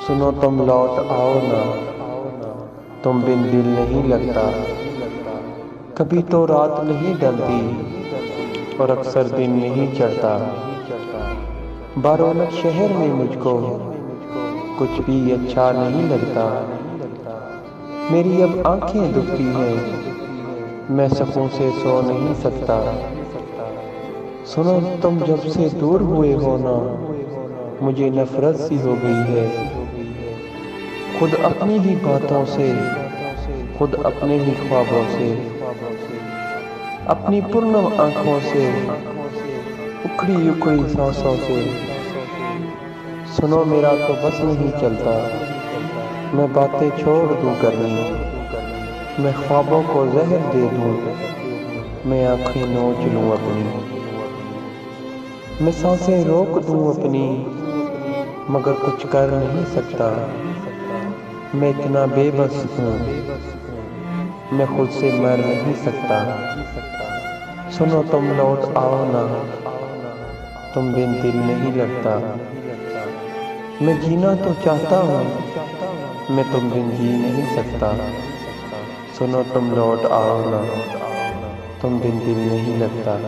सुनो तुम लौट आओ ना, तुम बिन दिल नहीं लगता। कभी तो रात नहीं ढलती और अक्सर दिन नहीं चढ़ता। बारौलक शहर में मुझको कुछ भी अच्छा नहीं लगता। मेरी अब आंखें दुखती हैं, मैं सुकून से सो नहीं सकता। सुनो तुम जब से दूर हुए हो ना, मुझे नफरत सी हो गई है। खुद अपनी ही बातों से, खुद अपने ही ख्वाबों से, अपनी पूर्ण आंखों से, उखड़ी उखड़ी सांसों से। सुनो मेरा तो बस नहीं चलता, मैं बातें छोड़ दूं करनी। मैं ख्वाबों को जहर दे दूं, मैं आंखें नोच लूं अपनी। मैं सांसें रोक दूं अपनी, मगर कुछ कर नहीं सकता। मैं इतना बेबस हूँ, मैं खुद से मर नहीं सकता। सुनो तुम लौट आओ ना, तुम बिन दिल नहीं लगता। मैं जीना तो चाहता हूँ, मैं तुम बिन जी नहीं सकता। सुनो तुम लौट आओ ना, तुम बिन दिल नहीं लगता।